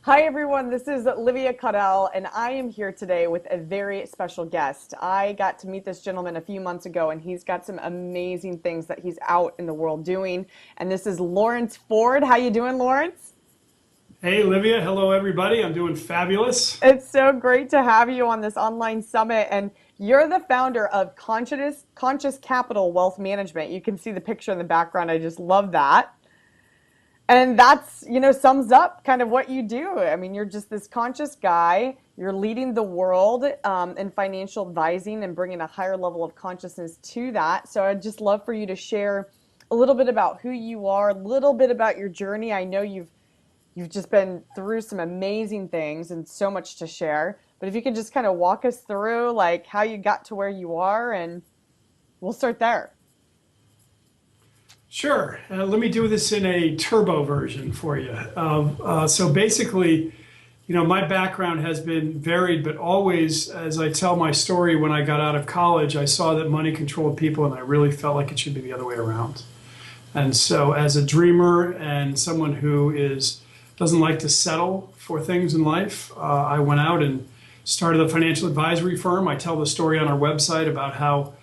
Hi, everyone. This is Livia Caudell, and I am here today with a very special guest. I got to meet this gentleman a few months ago, and he's got some amazing things that he's out in the world doing. And this is Lawrence Ford. How you doing, Lawrence? Hey, Livia. Hello, everybody. I'm doing fabulous. It's so great to have you on this online summit. And you're the founder of Conscious Capital Wealth Management. You can see the picture in the background. I just love that. And that's, sums up kind of what you do. I mean, you're just this conscious guy. You're leading the world in financial advising and bringing a higher level of consciousness to that. So I'd just love for you to share a little bit about who you are, a little bit about your journey. I know you've just been through some amazing things and so much to share. But if you could just kind of walk us through like how you got to where you are, and we'll start there. Sure. Let me do this in a turbo version for you. So basically, my background has been varied, but always, as I tell my story, when I got out of college, I saw that money controlled people, and I really felt like it should be the other way around. And so, as a dreamer and someone who doesn't like to settle for things in life, I went out and started a financial advisory firm. I tell the story on our website about how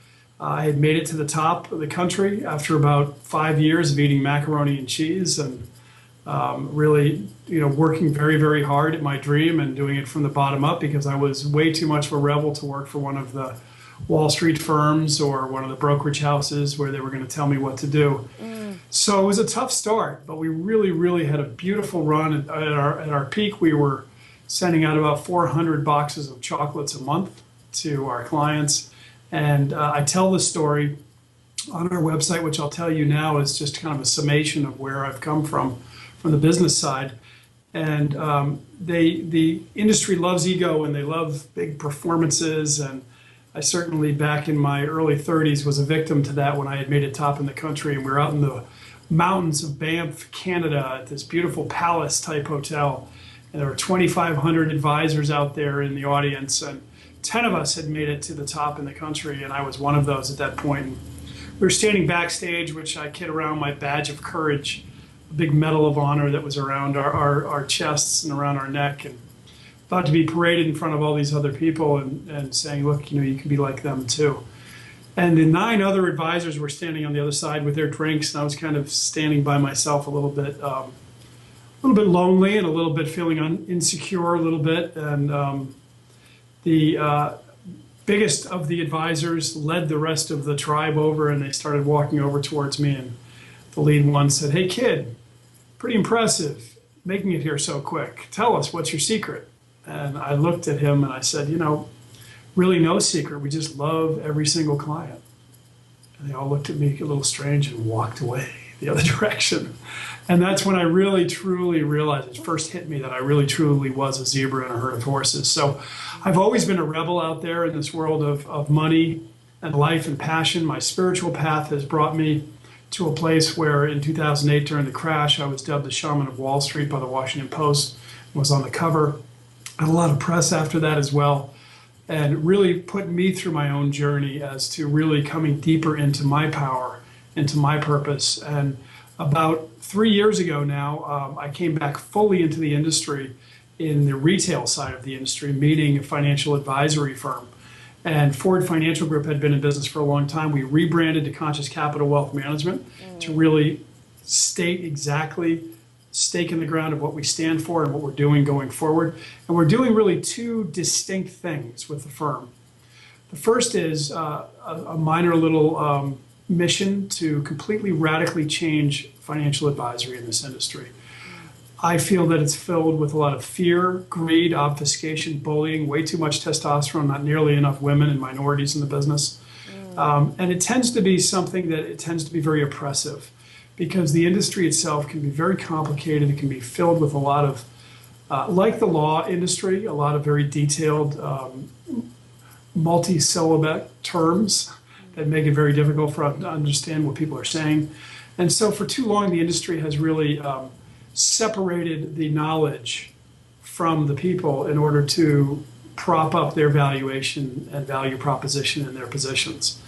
I had made it to the top of the country after about 5 years of eating macaroni and cheese and really, working very, very hard at my dream and doing it from the bottom up because I was way too much of a rebel to work for one of the Wall Street firms or one of the brokerage houses where they were going to tell me what to do. So it was a tough start, but we really, really had a beautiful run. At our peak, we were sending out about 400 boxes of chocolates a month to our clients. And I tell the story on our website, which I'll tell you now is just kind of a summation of where I've come from the business side. And the industry loves ego and they love big performances. And I certainly, back in my early 30s, was a victim to that when I had made it top in the country. And we were out in the mountains of Banff, Canada, at this beautiful palace type hotel. And there were 2,500 advisors out there in the audience. And 10 of us had made it to the top in the country, and I was one of those at that point. And we were standing backstage, which I kid around my badge of courage, a big medal of honor that was around our chests and around our neck, and about to be paraded in front of all these other people and saying, look, you can be like them too. And the 9 other advisors were standing on the other side with their drinks, and I was kind of standing by myself a little bit lonely and a little bit feeling insecure a little bit. And the biggest of the advisors led the rest of the tribe over, and they started walking over towards me. And the lead one said, "Hey, kid, pretty impressive making it here so quick. Tell us, what's your secret?" And I looked at him and I said, really no secret. We just love every single client. And they all looked at me a little strange and walked away the other direction. And that's when I really, truly realized, it first hit me that I really, truly was a zebra in a herd of horses. So I've always been a rebel out there in this world of money and life and passion. My spiritual path has brought me to a place where in 2008, during the crash, I was dubbed the Shaman of Wall Street by the Washington Post, was on the cover. Had a lot of press after that as well, and really put me through my own journey as to really coming deeper into my power, into my purpose. And about 3 years ago now, I came back fully into the industry in the retail side of the industry, meeting a financial advisory firm. And Ford Financial Group had been in business for a long time. We rebranded to Conscious Capital Wealth Management to really state exactly, stake in the ground of what we stand for and what we're doing going forward. And we're doing really 2 distinct things with the firm. The first is a minor little mission to completely radically change financial advisory in this industry. I feel that it's filled with a lot of fear, greed, obfuscation, bullying, way too much testosterone, not nearly enough women and minorities in the business. And it tends to be something that it tends to be very oppressive because the industry itself can be very complicated. It can be filled with a lot of, like the law industry, a lot of very detailed multi-syllabic terms that make it very difficult for us to understand what people are saying. And so for too long, the industry has really separated the knowledge from the people in order to prop up their valuation and value proposition in their positions.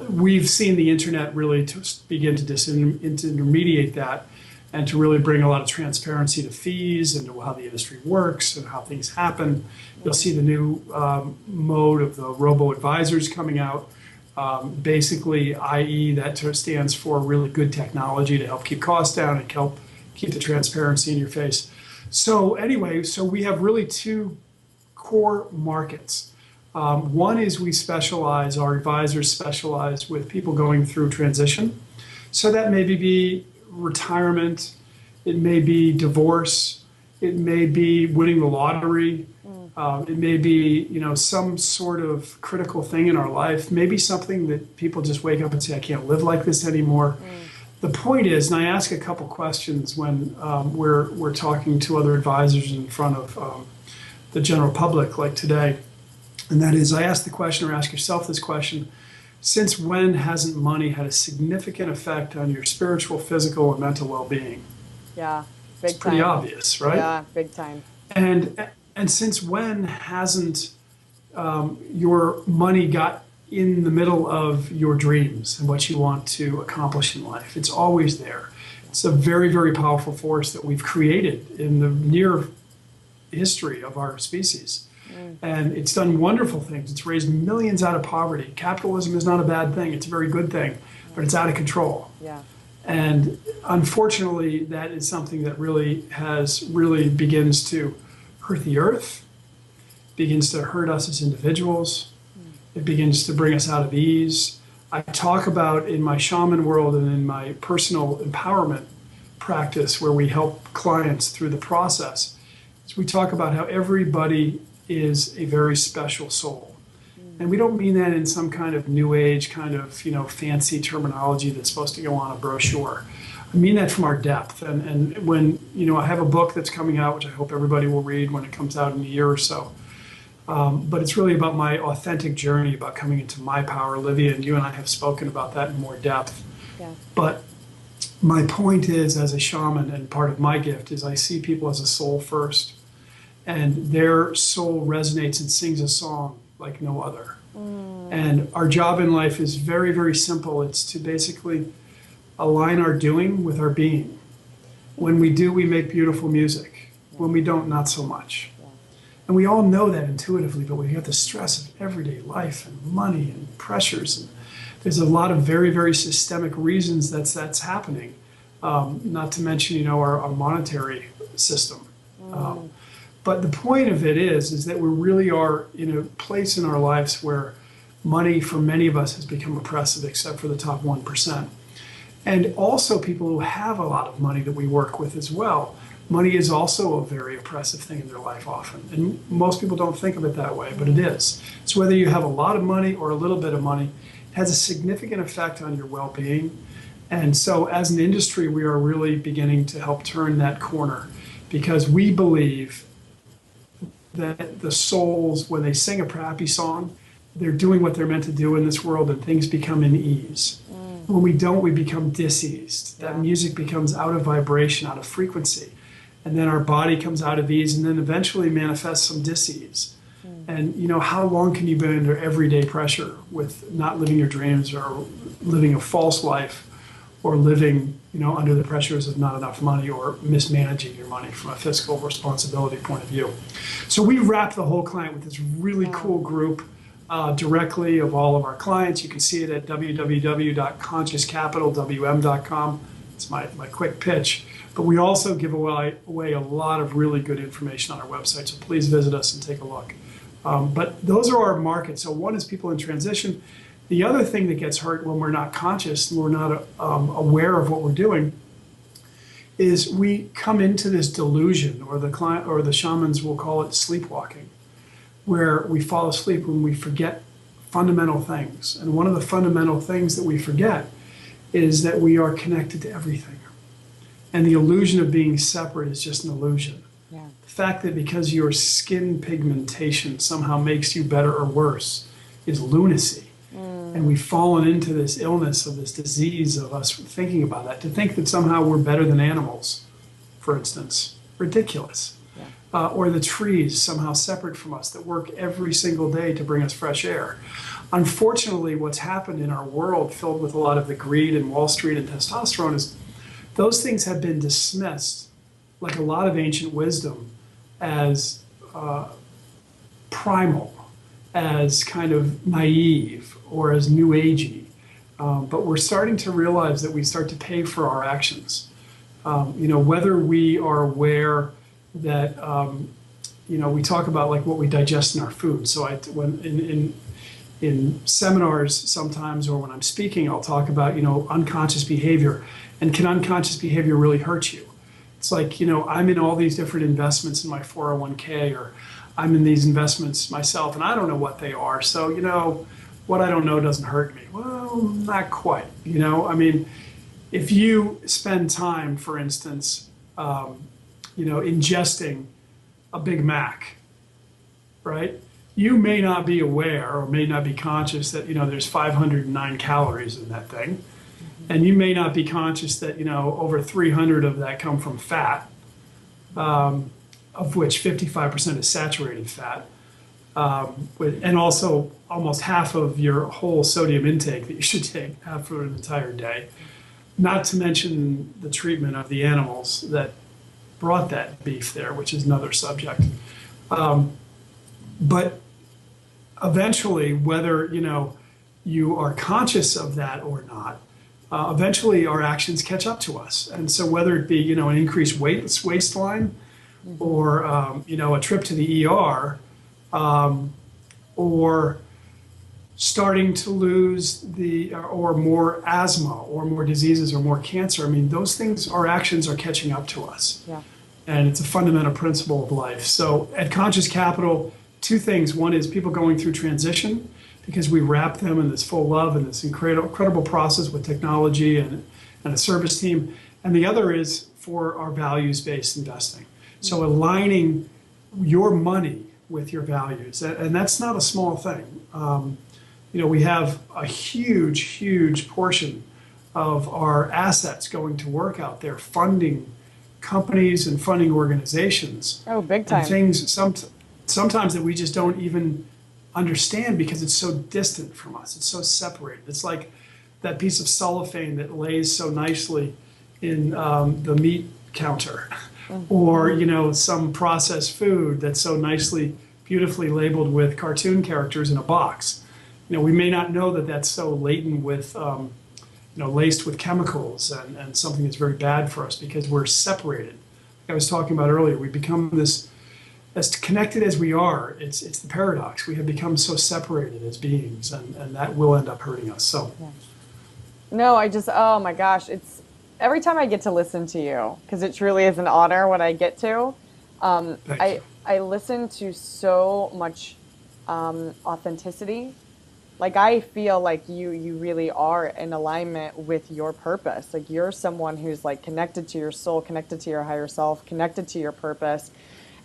We've seen the internet really begin to disintermediate that and to really bring a lot of transparency to fees and to how the industry works and how things happen. You'll see the new mode of the robo-advisors coming out. Basically, i.e. that stands for really good technology to help keep costs down and help keep the transparency in your face. So anyway, so we have really two core markets. One is our advisors specialize with people going through transition. So that maybe be retirement, it may be divorce, it may be winning the lottery, it may be, some sort of critical thing in our life, maybe something that people just wake up and say, I can't live like this anymore. The point is, and I ask a couple questions when we're talking to other advisors in front of the general public, like today, and that is, I ask the question, or ask yourself this question: since when hasn't money had a significant effect on your spiritual, physical, and mental well-being? Yeah, big It's pretty time. obvious, right? Yeah, big time. And since when hasn't your money got in the middle of your dreams and what you want to accomplish in life? It's always there. It's a very, very powerful force that we've created in the near history of our species. And it's done wonderful things. It's raised millions out of poverty. Capitalism is not a bad thing. It's a very good thing, but it's out of control. Yeah. And unfortunately, that is something that really begins to hurt the earth, begins to hurt us as individuals. It begins to bring us out of ease. I talk about in my shaman world and in my personal empowerment practice, where we help clients through the process, we talk about how everybody is a very special soul. And we don't mean that in some kind of new age kind of, fancy terminology that's supposed to go on a brochure. I mean that from our depth. And when, I have a book that's coming out, which I hope everybody will read when it comes out in a year or so. But it's really about my authentic journey, about coming into my power. Livia and you and I have spoken about that in more depth. Yeah. But my point is, as a shaman, and part of my gift is I see people as a soul first. And their soul resonates and sings a song like no other. And our job in life is very, very simple. It's to basically align our doing with our being. When we do, we make beautiful music. When we don't, not so much. And we all know that intuitively, but we have the stress of everyday life and money and pressures. And there's a lot of very, very systemic reasons that's happening. Not to mention, our monetary system. But the point of it is that we really are in a place in our lives where money, for many of us, has become oppressive, except for the top 1%. And also people who have a lot of money that we work with as well. Money is also a very oppressive thing in their life often. And most people don't think of it that way, but it is. So whether you have a lot of money or a little bit of money, it has a significant effect on your well-being. And so as an industry, we are really beginning to help turn that corner, because we believe that the souls, when they sing a happy song, they're doing what they're meant to do in this world, and things become in ease. When we don't, we become diseased. That music becomes out of vibration, out of frequency. And then our body comes out of ease, and then eventually manifests some disease. And how long can you be under everyday pressure with not living your dreams, or living a false life, or living under the pressures of not enough money, or mismanaging your money from a fiscal responsibility point of view? So we wrap the whole client with this really cool group directly of all of our clients. You can see it at www.consciouscapitalwm.com. It's my quick pitch. But we also give away a lot of really good information on our website, so please visit us and take a look. But those are our markets. So one is people in transition. The other thing that gets hurt when we're not conscious and we're not aware of what we're doing is we come into this delusion, or the client or the shamans will call it sleepwalking, where we fall asleep when we forget fundamental things. And one of the fundamental things that we forget is that we are connected to everything. And the illusion of being separate is just an illusion. Yeah. The fact that because your skin pigmentation somehow makes you better or worse is lunacy. And we've fallen into this illness of this disease of us thinking about that, to think that somehow we're better than animals, for instance. Ridiculous. Yeah. Or the trees somehow separate from us that work every single day to bring us fresh air. Unfortunately, what's happened in our world, filled with a lot of the greed and Wall Street and testosterone, is those things have been dismissed, like a lot of ancient wisdom, as primal, as kind of naive, or as new agey. But we're starting to realize that we start to pay for our actions. Whether we are aware that, we talk about like what we digest in our food. So when in seminars sometimes, or when I'm speaking, I'll talk about, unconscious behavior. And can unconscious behavior really hurt you? It's like, I'm in all these different investments in my 401k, or I'm in these investments myself, and I don't know what they are. So, what I don't know doesn't hurt me. Well, not quite. I mean, if you spend time, for instance, ingesting a Big Mac, right? You may not be aware or may not be conscious that, there's 509 calories in that thing. And you may not be conscious that, over 300 of that come from fat, of which 55% is saturated fat. And also almost half of your whole sodium intake that you should take for an entire day. Not to mention the treatment of the animals that brought that beef there, which is another subject. But eventually, whether you are conscious of that or not, eventually our actions catch up to us. And so whether it be an increased waistline, or a trip to the ER, or starting to lose or more asthma, or more diseases, or more cancer. I mean, those things, our actions are catching up to us. Yeah. And it's a fundamental principle of life. So at Conscious Capital, two things. One is people going through transition, because we wrap them in this full love and this incredible process with technology and a service team. And the other is for our values-based investing. So aligning your money with your values, and that's not a small thing. We have a huge portion of our assets going to work out there, funding companies and funding organizations. Oh, big time. And things sometimes that we just don't even understand, because it's so distant from us. It's so separated. It's like that piece of cellophane that lays so nicely in the meat counter, or some processed food that's so beautifully labeled with cartoon characters in a box. We may not know that that's so laden with, laced with chemicals and something that's very bad for us, because we're separated. Like I was talking about earlier, we become this, as connected as we are, it's the paradox. We have become so separated as beings, and that will end up hurting us. So, yeah. No, oh my gosh, it's every time I get to listen to you, because it truly is an honor when I get to. I listen to so much authenticity. Like, I feel like you really are in alignment with your purpose. Like, you're someone who's like connected to your soul, connected to your higher self, connected to your purpose.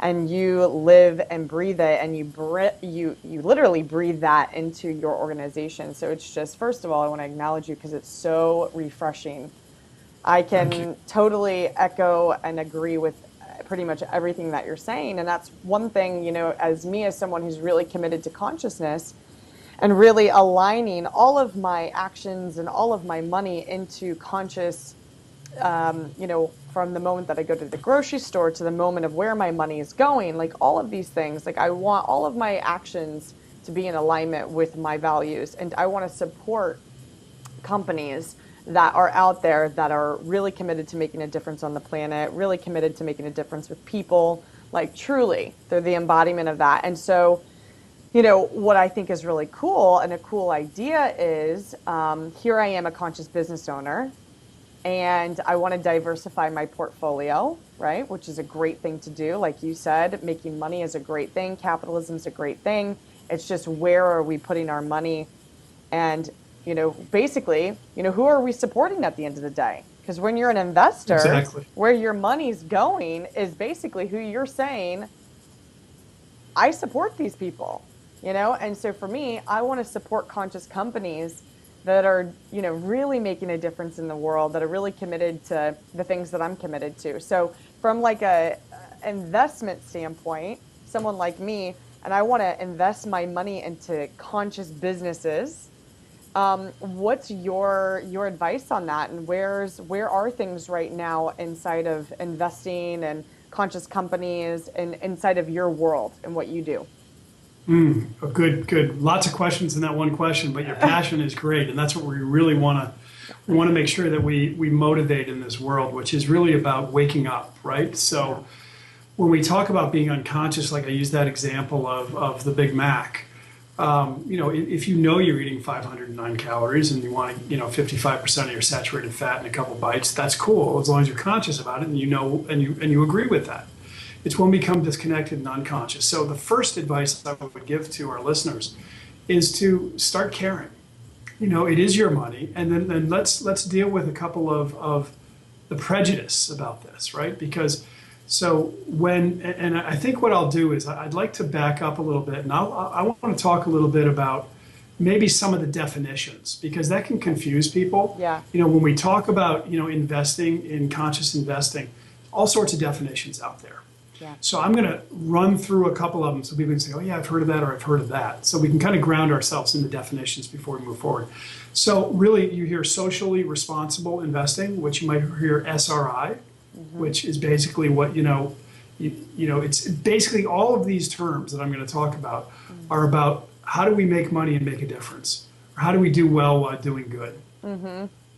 And you live and breathe it, and you literally breathe that into your organization. So it's just, first of all, I want to acknowledge you, because it's so refreshing. I can totally echo and agree with pretty much everything that you're saying. And that's one thing, as someone who's really committed to consciousness and really aligning all of my actions and all of my money into conscious, from the moment that I go to the grocery store to the moment of where my money is going, like all of these things, like I want all of my actions to be in alignment with my values. And I want to support companies that are out there that are really committed to making a difference on the planet, really committed to making a difference with people. Like, truly, they're the embodiment of that. And so, what I think is really cool, and a cool idea is, here I am, a conscious business owner, and I want to diversify my portfolio, right? Which is a great thing to do. Like you said, making money is a great thing. Capitalism is a great thing. It's just, where are we putting our money? And, basically, who are we supporting at the end of the day? Because when you're an investor, exactly, where your money's going is basically who you're saying, I support these people, And so for me, I want to support conscious companies that are, really making a difference in the world, that are really committed to the things that I'm committed to. So from like a investment standpoint, someone like me, and I want to invest my money into conscious businesses What's your advice on that? And where are things right now inside of investing and conscious companies and inside of your world and what you do? A good. Lots of questions in that one question, but your passion is great, and that's what we really want to. We want to make sure that we motivate in this world, which is really about waking up, right? So when we talk about being unconscious, like I use that example of the Big Mac, if you know you're eating 509 calories and you want 55% of your saturated fat in a couple bites, that's cool as long as you're conscious about it and you know and you agree with that. It's when we become disconnected and unconscious. So the first advice I would give to our listeners is to start caring. It is your money, and then let's deal with a couple of the prejudice about this, right? Because and I think what I'll do is I'd like to back up a little bit, and I want to talk a little bit about maybe some of the definitions because that can confuse people. Yeah. When we talk about investing in conscious investing, all sorts of definitions out there. Yeah. So I'm going to run through a couple of them so people can say, oh yeah, I've heard of that or I've heard of that. So we can kind of ground ourselves in the definitions before we move forward. So really you hear socially responsible investing, which you might hear SRI, which is basically what, it's basically all of these terms that I'm going to talk about are about how do we make money and make a difference? Or how do we do well while doing good?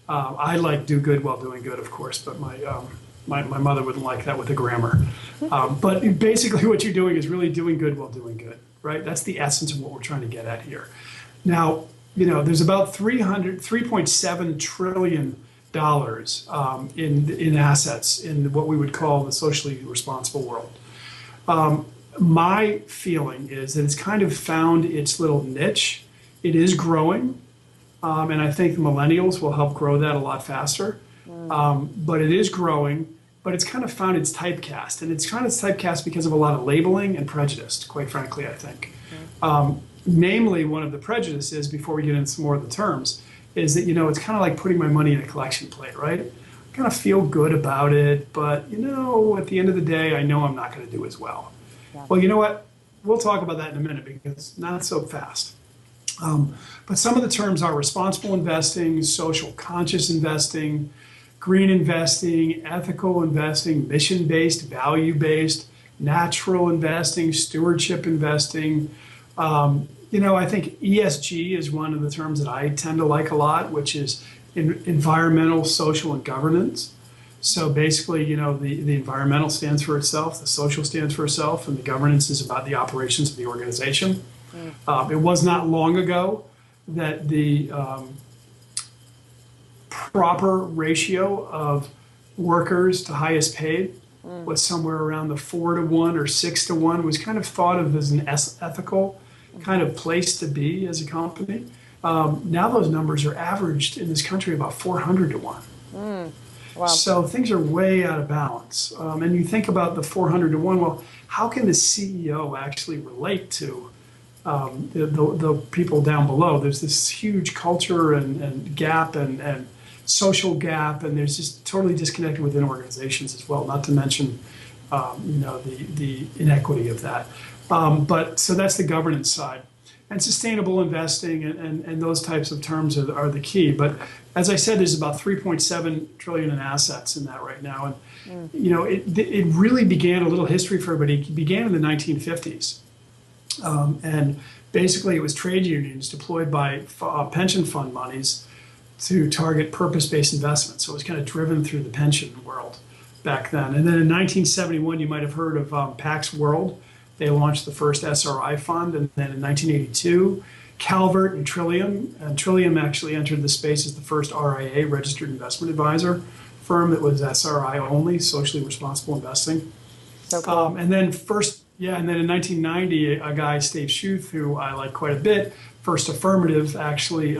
I like do good while doing good, of course, but my mother wouldn't like that with the grammar. But basically what you're doing is really doing good while doing good, right? That's the essence of what we're trying to get at here. Now, there's about $3.7 trillion in assets in what we would call the socially responsible world. My feeling is that it's kind of found its little niche. It is growing, and I think the millennials will help grow that a lot faster. But it is growing, but it's kind of found its typecast. And it's kind of typecast because of a lot of labeling and prejudice, quite frankly, I think. Namely, one of the prejudices, before we get into some more of the terms, is that, it's kind of like putting my money in a collection plate, right? I kind of feel good about it, but, at the end of the day, I know I'm not going to do as well. Yeah. Well, you know what? We'll talk about that in a minute because not so fast. But some of the terms are responsible investing, social conscious investing, green investing, ethical investing, mission-based, value-based, natural investing, stewardship investing. I think ESG is one of the terms that I tend to like a lot, which is environmental, social, and governance. So basically, the environmental stands for itself, the social stands for itself, and the governance is about the operations of the organization. It was not long ago that the proper ratio of workers to highest paid was somewhere around the 4-to-1 or 6-to-1, was kind of thought of as an ethical kind of place to be as a company. Now those numbers are averaged in this country about 400-to-1. Wow. So things are way out of balance. And you think about the 400-to-1, well, how can the CEO actually relate to the people down below? There's this huge culture and gap and social gap, and there's just totally disconnected within organizations as well, not to mention the inequity of that. But so that's the governance side. And sustainable investing and those types of terms are the key. But as I said, there's about 3.7 trillion in assets in that right now. And it really began, a little history for everybody, it began in the 1950s. And basically it was trade unions deployed by pension fund monies to target purpose-based investments. So it was kind of driven through the pension world back then. And then in 1971, you might have heard of Pax World. They launched the first SRI fund. And then in 1982, Calvert and Trillium actually entered the space as the first RIA, Registered Investment Advisor firm that was SRI only, socially responsible investing. So cool. And then in 1990, a guy, Steve Schuth, who I like quite a bit, First Affirmative, actually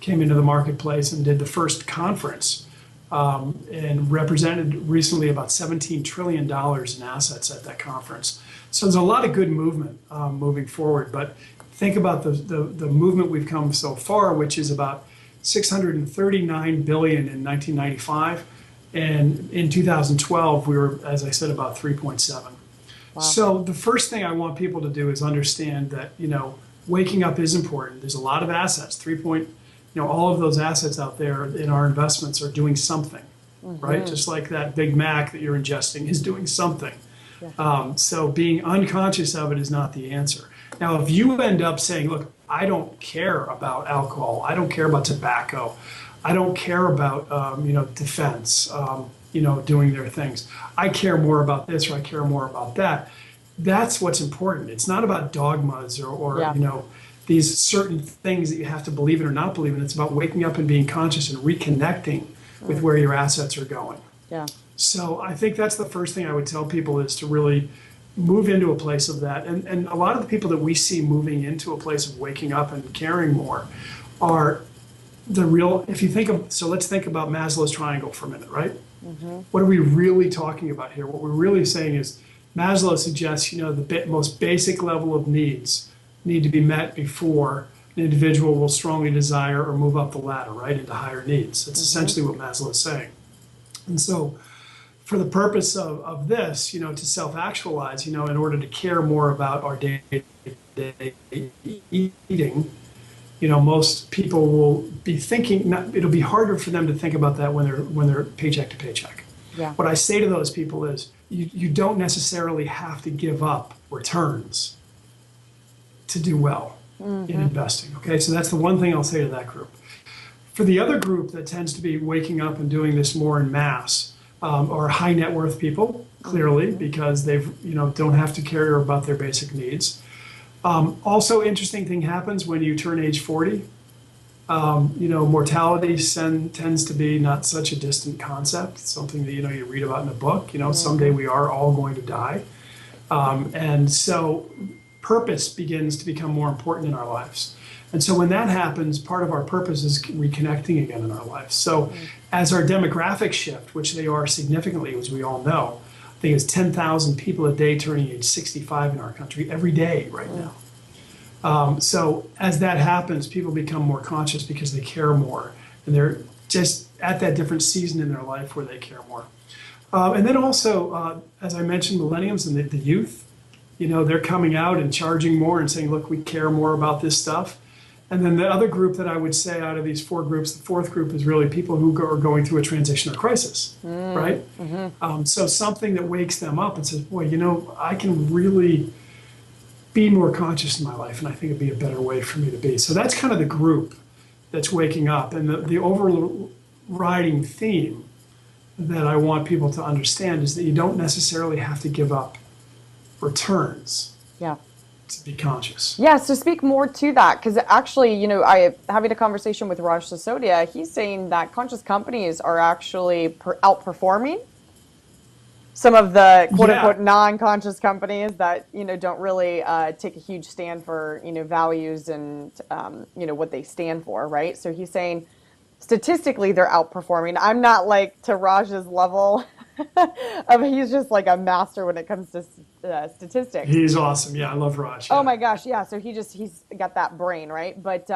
came into the marketplace and did the first conference and represented recently about $17 trillion in assets at that conference. So there's a lot of good movement moving forward. But think about the movement we've come so far, which is about $639 billion in 1995. And in 2012, we were, as I said, about 3.7. Wow. So the first thing I want people to do is understand that, waking up is important. There's a lot of assets, all of those assets out there in our investments are doing something, right? Just like that Big Mac that you're ingesting is doing something. So being unconscious of it is not the answer. Now, if you end up saying, look, I don't care about alcohol, I don't care about tobacco, I don't care about, defense, doing their things. I care more about this, or I care more about that. That's what's important. It's not about dogmas or these certain things that you have to believe in or not believe in. It's about waking up and being conscious and reconnecting with where your assets are going. Yeah. So I think that's the first thing I would tell people, is to really move into a place of that. And a lot of the people that we see moving into a place of waking up and caring more are the real, if you think of, so let's think about Maslow's triangle for a minute, right? What are we really talking about here? What we're really saying is Maslow suggests, the most basic level of needs need to be met before an individual will strongly desire or move up the ladder, right, into higher needs. That's essentially what Maslow is saying. And so for the purpose of this, to self-actualize, in order to care more about our day-to-day eating, most people will be thinking, it'll be harder for them to think about that when they're paycheck to paycheck. Yeah. What I say to those people is, you don't necessarily have to give up returns to do well in investing. Okay, so that's the one thing I'll say to that group. For the other group that tends to be waking up and doing this more in mass, are high net worth people, clearly, because they've don't have to care about their basic needs. Also, interesting thing happens when you turn age 40. Mortality tends to be not such a distant concept. It's something that you read about in a book. Someday we are all going to die, and so purpose begins to become more important in our lives. And so when that happens, part of our purpose is reconnecting again in our lives. So as our demographics shift, which they are significantly, as we all know, I think it's 10,000 people a day turning age 65 in our country every day right now. So as that happens, people become more conscious because they care more. And they're just at that different season in their life where they care more. And then also, as I mentioned, millennials and the youth, they're coming out and charging more and saying, look, we care more about this stuff. And then the other group that I would say out of these four groups, the fourth group is really people who are going through a transition or crisis, right? So something that wakes them up and says, boy, I can really be more conscious in my life, and I think it'd be a better way for me to be. So that's kind of the group that's waking up. And the overriding theme that I want people to understand is that you don't necessarily have to give up returns. Yeah. To be conscious. Yeah, so speak more to that, because actually, I having a conversation with Raj Sisodia, he's saying that conscious companies are actually outperforming some of the quote unquote non-conscious companies that don't really take a huge stand for values and what they stand for, right? So he's saying statistically they're outperforming. I'm not like to Raj's level. He's just like a master when it comes to statistics. He's awesome. Yeah, I love Raj. Oh my gosh, yeah. So he's got that brain, right? But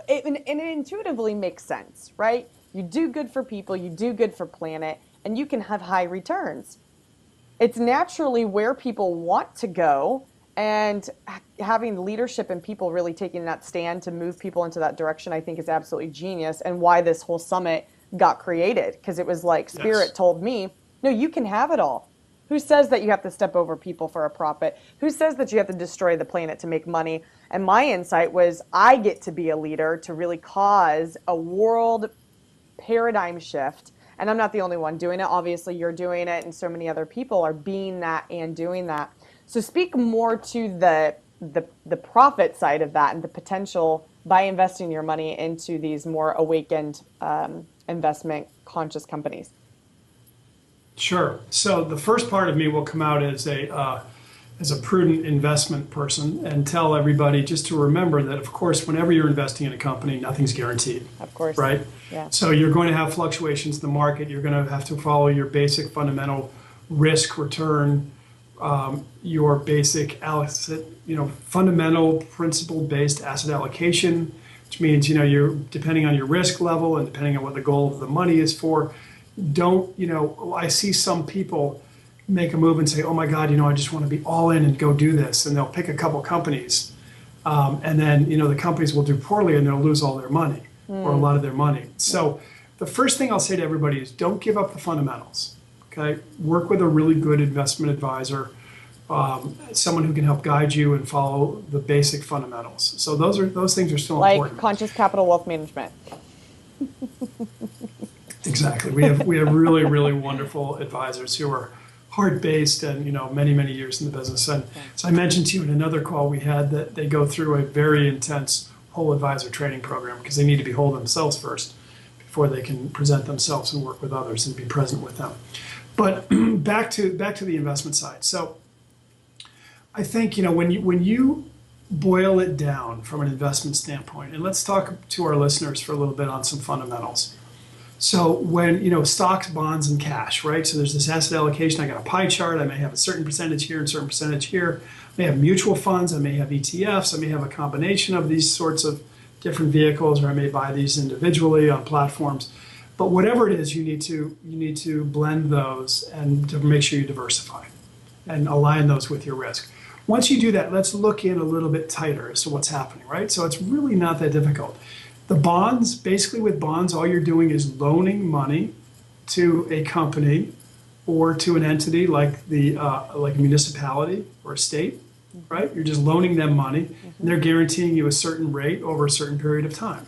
it intuitively makes sense, right? You do good for people, you do good for planet, and you can have high returns. It's naturally where people want to go, and having leadership and people really taking that stand to move people into that direction, I think is absolutely genius, and why this whole summit got created, because it was like Spirit told me, no, you can have it all. Who says that you have to step over people for a profit? Who says that you have to destroy the planet to make money? And my insight was, I get to be a leader to really cause a world paradigm shift. And I'm not the only one doing it. Obviously, you're doing it, and so many other people are being that and doing that. So speak more to the profit side of that and the potential by investing your money into these more awakened investment conscious companies. Sure. So the first part of me will come out as a prudent investment person and tell everybody just to remember that, of course, whenever you're investing in a company, nothing's guaranteed. Of course. Right? Yeah. So you're going to have fluctuations in the market. You're going to have to follow your basic fundamental risk return, your basic fundamental principle-based asset allocation, which means, you're depending on your risk level and depending on what the goal of the money is for. I see some people make a move and say, oh my God, I just want to be all in and go do this. And they'll pick a couple companies And then, the companies will do poorly and they'll lose all their money or a lot of their money. So the first thing I'll say to everybody is don't give up the fundamentals, okay? Work with a really good investment advisor, someone who can help guide you and follow the basic fundamentals. So those things are still Like important. Conscious Capital Wealth Management. Exactly. We have really, really wonderful advisors who are heart-based and, many years in the business. And as I mentioned to you in another call we had, that they go through a very intense whole advisor training program because they need to be whole themselves first before they can present themselves and work with others and be present with them. But back to the investment side. So I think, when you boil it down from an investment standpoint, and let's talk to our listeners for a little bit on some fundamentals. So when, stocks, bonds, and cash, right? So there's this asset allocation. I got a pie chart. I may have a certain percentage here and a certain percentage here. I may have mutual funds. I may have ETFs. I may have a combination of these sorts of different vehicles, or I may buy these individually on platforms. But whatever it is, you need to blend those and to make sure you diversify and align those with your risk. Once you do that, let's look in a little bit tighter as to what's happening, right? So it's really not that difficult. The bonds, basically with bonds, all you're doing is loaning money to a company or to an entity like like a municipality or a state, right? You're just loaning them money, and they're guaranteeing you a certain rate over a certain period of time.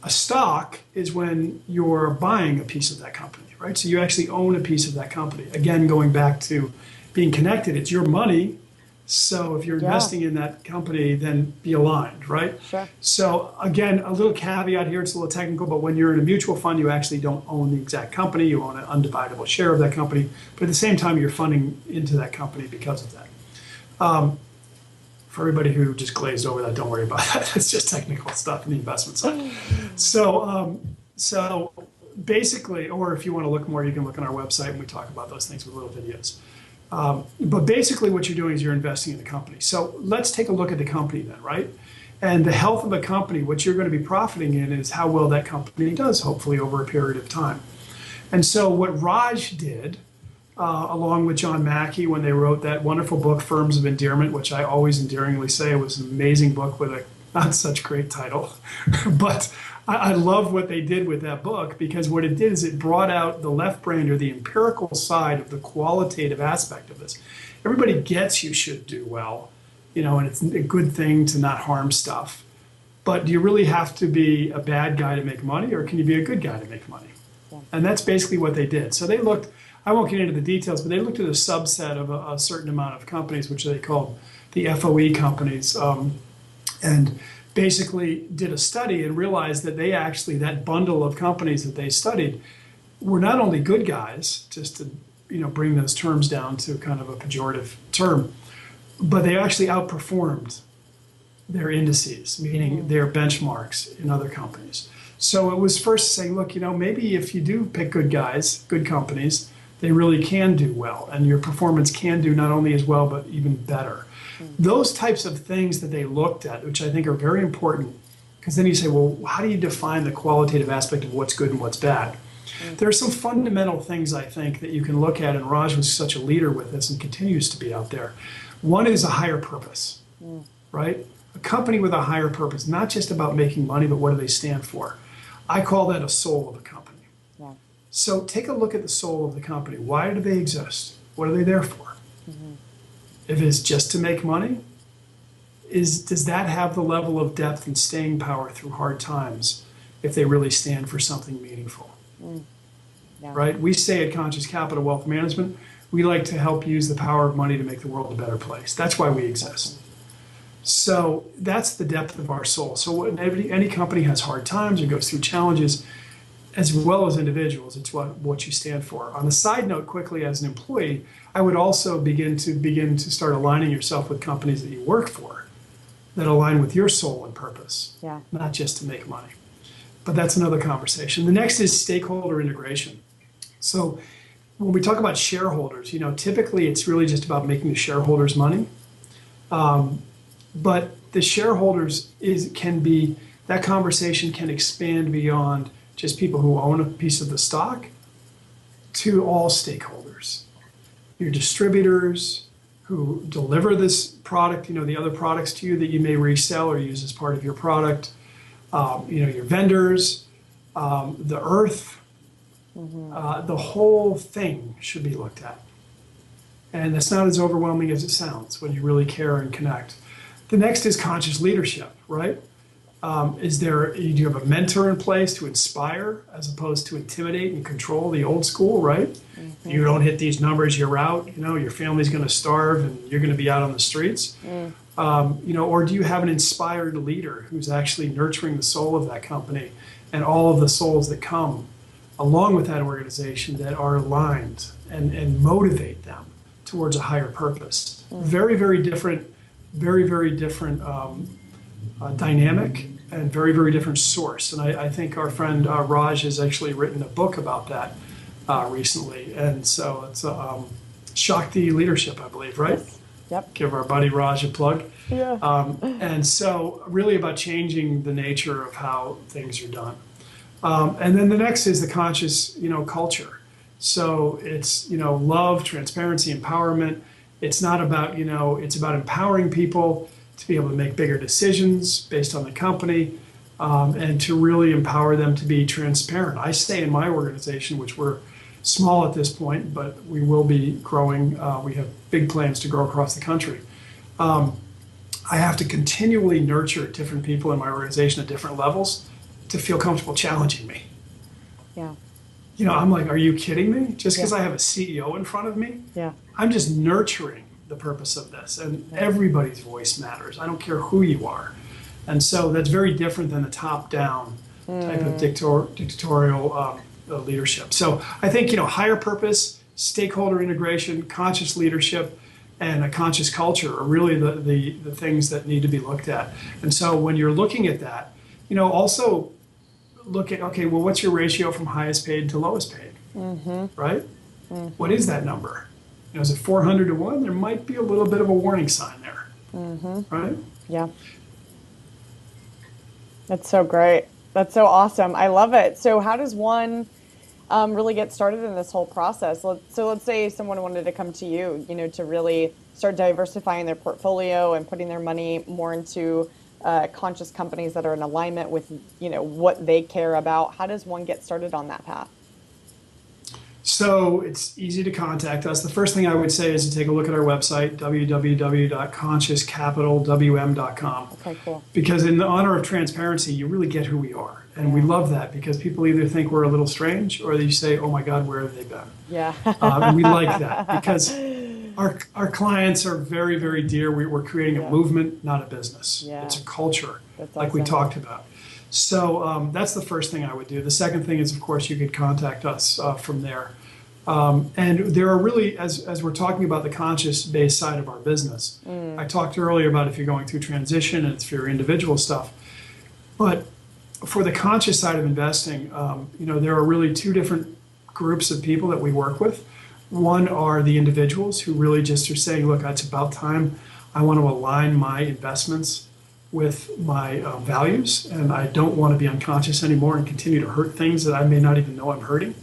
A stock is when you're buying a piece of that company, right? So you actually own a piece of that company. Again, going back to being connected, it's your money. So if you're investing in that company, then be aligned, right? Sure. So again, a little caveat here, it's a little technical, but when you're in a mutual fund, you actually don't own the exact company. You own an undividable share of that company. But at the same time, you're funding into that company because of that. For everybody who just glazed over that, don't worry about that. It's just technical stuff in the investment side. So basically, or if you want to look more, you can look on our website and we talk about those things with little videos. But basically what you're doing is you're investing in the company. So let's take a look at the company then, right? And the health of a company, what you're going to be profiting in is how well that company does, hopefully over a period of time. And so what Raj did, along with John Mackey, when they wrote that wonderful book, Firms of Endearment, which I always endearingly say was an amazing book with a not such great title, but I love what they did with that book, because what it did is it brought out the left brain, or the empirical side of the qualitative aspect of this. Everybody gets you should do well, and it's a good thing to not harm stuff. But do you really have to be a bad guy to make money, or can you be a good guy to make money? Yeah. And that's basically what they did. So they looked, I won't get into the details, but they looked at a subset of a certain amount of companies, which they called the FOE companies, and basically did a study and realized that they actually, that bundle of companies that they studied, were not only good guys, just to bring those terms down to kind of a pejorative term, but they actually outperformed their indices, meaning their benchmarks in other companies. So it was first saying, look, maybe if you do pick good guys, good companies, they really can do well, and your performance can do not only as well, but even better. Those types of things that they looked at, which I think are very important, because then you say, well, how do you define the qualitative aspect of what's good and what's bad? There are some fundamental things, I think, that you can look at, and Raj was such a leader with this and continues to be out there. One is a higher purpose, right? A company with a higher purpose, not just about making money, but what do they stand for? I call that a soul of a company. Yeah. So take a look at the soul of the company. Why do they exist? What are they there for? If it's just to make money, does that have the level of depth and staying power through hard times if they really stand for something meaningful? Yeah. Right? We say at Conscious Capital Wealth Management, we like to help use the power of money to make the world a better place. That's why we exist. So that's the depth of our soul. So when any company has hard times or goes through challenges, as well as individuals, it's what you stand for. On a side note, quickly, as an employee, I would also begin to start aligning yourself with companies that you work for that align with your soul and purpose, not just to make money. But that's another conversation. The next is stakeholder integration. So when we talk about shareholders, typically it's really just about making the shareholders money. But the shareholders that conversation can expand beyond just people who own a piece of the stock to all stakeholders. Your distributors, who deliver this product, the other products to you that you may resell or use as part of your product, your vendors, the earth, the whole thing should be looked at. And it's not as overwhelming as it sounds when you really care and connect. The next is conscious leadership, right? Do you have a mentor in place to inspire as opposed to intimidate and control, the old school, right? Mm-hmm. You don't hit these numbers, you're out, your family's going to starve and you're going to be out on the streets. Or do you have an inspired leader who's actually nurturing the soul of that company and all of the souls that come along with that organization that are aligned and motivate them towards a higher purpose? Very, very different, very, very different dynamic and very, very different source. And I think our friend Raj has actually written a book about that recently. And so it's Shakti Leadership, I believe, right? Yes. Yep. Give our buddy Raj a plug. Yeah. And so really about changing the nature of how things are done. And then the next is the conscious, culture. So it's, love, transparency, empowerment. It's not about, it's about empowering people to be able to make bigger decisions based on the company, and to really empower them to be transparent. I say in my organization, which we're small at this point, but we will be growing. We have big plans to grow across the country. I have to continually nurture different people in my organization at different levels to feel comfortable challenging me. Yeah. I'm like, are you kidding me? Just because I have a CEO in front of me? Yeah. I'm just nurturing the purpose of this, and everybody's voice matters. I don't care who you are. And so that's very different than the top-down type of dictatorial leadership. So I think, higher purpose, stakeholder integration, conscious leadership, and a conscious culture are really the things that need to be looked at. And so when you're looking at that, also look at, okay, well, what's your ratio from highest paid to lowest paid, right? What is that number? Is it 400 to 1? There might be a little bit of a warning sign there, right? Yeah. That's so great. That's so awesome. I love it. So how does one really get started in this whole process? Let's say someone wanted to come to you, to really start diversifying their portfolio and putting their money more into conscious companies that are in alignment with, what they care about. How does one get started on that path? So it's easy to contact us. The first thing I would say is to take a look at our website, www.consciouscapitalwm.com. Okay, cool. Because in the honor of transparency, you really get who we are. And we love that because people either think we're a little strange or they say, oh my God, where have they been? Yeah. And we like that because our clients are very, very dear. We're creating a movement, not a business. Yeah. It's a culture, That's like we awesome. talked about. So that's the first thing I would do. The second thing is, of course, you could contact us from there. And there are really, as we're talking about the conscious-based side of our business, I talked earlier about if you're going through transition and it's for your individual stuff. But for the conscious side of investing, there are really two different groups of people that we work with. One are the individuals who really just are saying, look, it's about time. I want to align my investments with my values, and I don't want to be unconscious anymore and continue to hurt things that I may not even know I'm hurting.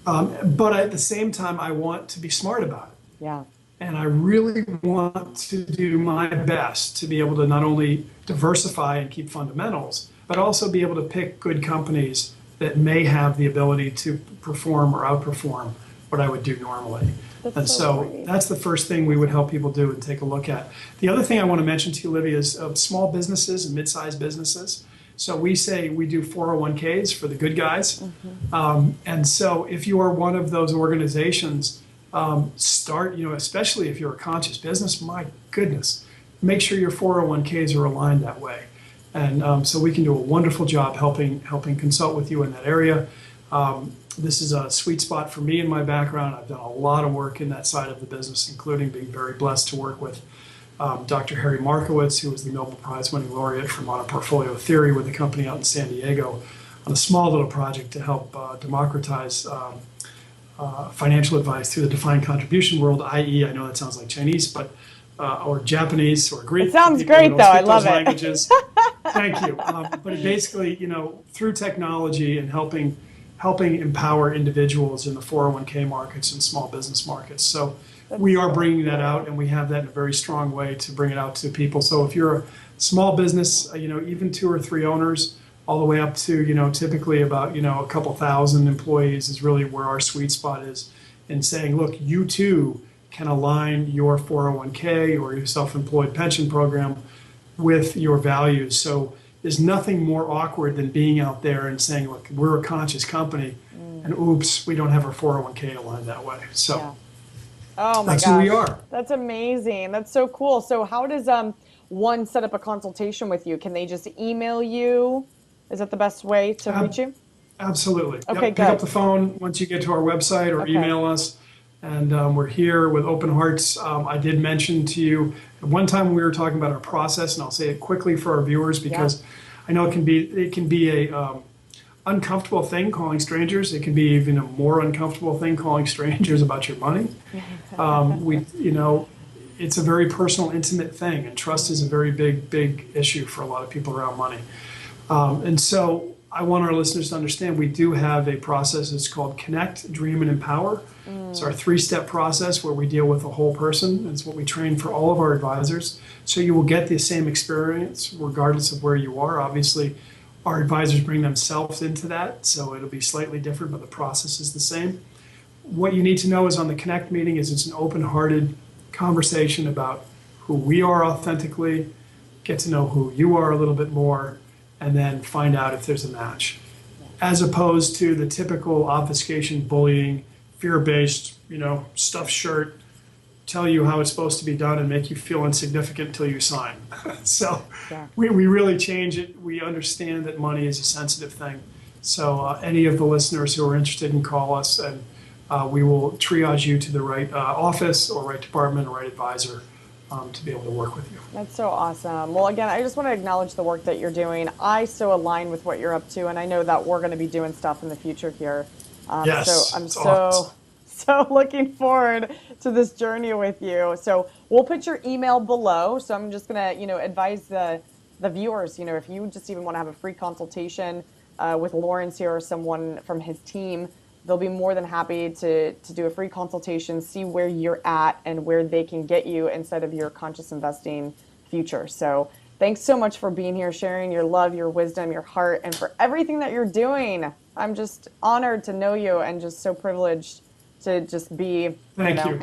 But at the same time, I want to be smart about it. Yeah. And I really want to do my best to be able to not only diversify and keep fundamentals, but also be able to pick good companies that may have the ability to perform or outperform what I would do normally. That's so great. That's the first thing we would help people do and take a look at. The other thing I want to mention to you, Livia, is small businesses and mid-sized businesses. So we say we do 401ks for the good guys. And so if you are one of those organizations, start, especially if you're a conscious business, my goodness, make sure your 401ks are aligned that way. And so we can do a wonderful job helping consult with you in that area. This is a sweet spot for me in my background. I've done a lot of work in that side of the business, including being very blessed to work with Dr. Harry Markowitz, who was the Nobel Prize winning laureate for monoportfolio theory with a company out in San Diego, on a small little project to help democratize financial advice through the defined contribution world, i.e., I know that sounds like Chinese, but or Japanese or Greek. It sounds great, though. I love it. Languages. Thank you. But it basically, through technology and helping helping empower individuals in the 401k markets and small business markets. So That's we are so bringing that cool. out, and we have that in a very strong way to bring it out to people. So if you're a small business, even 2 or 3 owners, all the way up to, typically about, a couple thousand employees is really where our sweet spot is, in saying, look, you too can align your 401k or your self-employed pension program with your values. So there's nothing more awkward than being out there and saying, look, we're a conscious company, and oops, we don't have our 401k aligned that way. So Yeah. Oh my that's who we gosh. are. That's amazing. That's so cool. So how does one set up a consultation with you? Can they just email you? Is that the best way to reach Ab- you? Absolutely. Okay, Yep. Pick up good. the phone once you get to our website or Okay. email us. And we're here with open hearts. I did mention to you one time when we were talking about our process, and I'll say it quickly for our viewers Yeah. because I know it can be a uncomfortable thing calling strangers. It can be even a more uncomfortable thing calling strangers about your money. We, it's a very personal, intimate thing, and trust is a very big issue for a lot of people around money. And so I want our listeners to understand we do have a process. It's called Connect, Dream, and Empower. It's our 3-step process where we deal with the whole person. It's what we train for all of our advisors. So you will get the same experience regardless of where you are. Obviously, our advisors bring themselves into that, so it'll be slightly different, but the process is the same. What you need to know is on the Connect meeting is it's an open-hearted conversation about who we are authentically, get to know who you are a little bit more, and then find out if there's a match. As opposed to the typical obfuscation, bullying, fear-based, stuffed shirt, tell you how it's supposed to be done and make you feel insignificant until you sign. So Yeah. we really change it. We understand that money is a sensitive thing. So any of the listeners who are interested can call us, and we will triage you to the right office or right department or right advisor to be able to work with you. That's so awesome. Well, again, I just want to acknowledge the work that you're doing. I so align with what you're up to, and I know that we're going to be doing stuff in the future here. So Yes, I'm it's awesome. so looking forward to this journey with you. So we'll put your email below. So I'm just gonna, advise the viewers, if you just even want to have a free consultation with Lawrence here or someone from his team, they'll be more than happy to do a free consultation, see where you're at and where they can get you inside of your conscious investing future. So thanks so much for being here, sharing your love, your wisdom, your heart, and for everything that you're doing. I'm just honored to know you and just so privileged to just be, Thank you.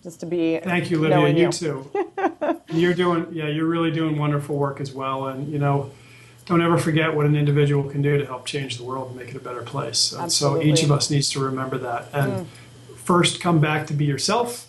just to be Thank you, Livia. knowing You you. too. You're really doing wonderful work as well. And, don't ever forget what an individual can do to help change the world and make it a better place. And so each of Absolutely. us needs to remember that. And first, come back to be yourself,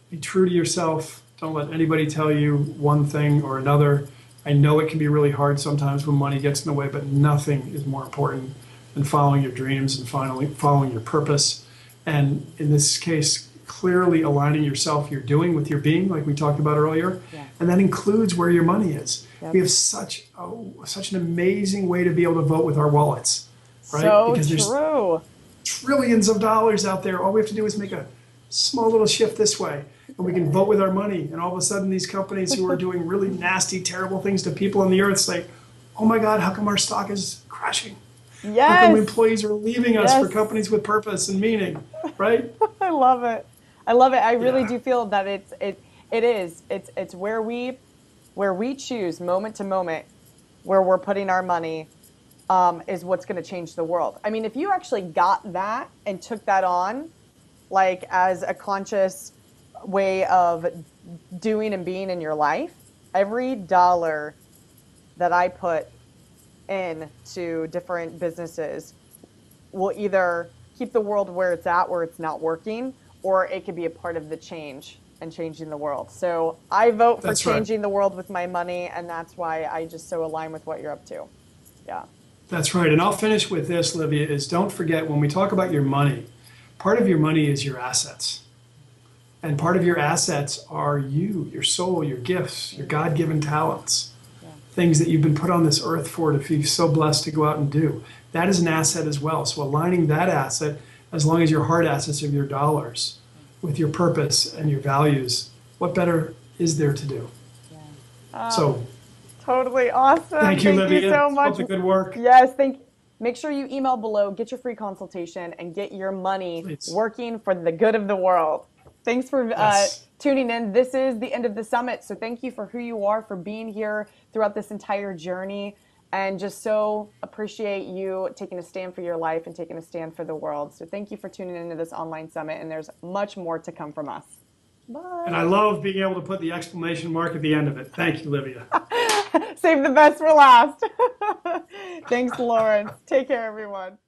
be true to yourself. Don't let anybody tell you one thing or another. I know it can be really hard sometimes when money gets in the way, but nothing is more important than following your dreams and finally following your purpose. And in this case, clearly aligning yourself, you're doing with your being, like we talked about earlier, Yeah. and that includes where your money is. Yep. We have such an amazing way to be able to vote with our wallets, right? So Because there's true. trillions of dollars out there. All we have to do is make a small little shift this way, and we can vote with our money. And all of a sudden, these companies who are doing really nasty, terrible things to people on the earth say, "Oh my God, how come our stock is crashing? How come Yes. employees are leaving us for Yes. companies with purpose and meaning?" Right? I love it. I love it. I really Yeah, do feel that it's where we choose moment to moment where we're putting our money is what's going to change the world. I mean, if you actually got that and took that on, like as a conscious way of doing and being in your life, every dollar that I put into different businesses will either keep the world where it's at, where it's not working, or it could be a part of the change and changing the world. So I vote for that's right. changing the world with my money, and that's why I just so align with what you're up to. Yeah. That's right. And I'll finish with this, Livia, is don't forget when we talk about your money, part of your money is your assets. And part of your assets are you, your soul, your gifts, your God-given talents, Yeah. things that you've been put on this earth for to be so blessed to go out and do. That is an asset as well. So aligning that asset, as long as your hard assets are your dollars, with your purpose and your values, what better is there to do? Yeah. So Totally awesome. thank you, Thank you Livia. so Keep up much. the good work. Yes, thank make sure you email below, get your free consultation, and get your money Please. working for the good of the world. Thanks for Yes. tuning in. This is the end of the summit. So thank you for who you are, for being here throughout this entire journey, and just so appreciate you taking a stand for your life and taking a stand for the world. So thank you for tuning into this online summit, and there's much more to come from us. And Bye. I love being able to put the exclamation mark at the end of it. Thank you, Livia. Save the best for last. Thanks, Lawrence. Take care, everyone.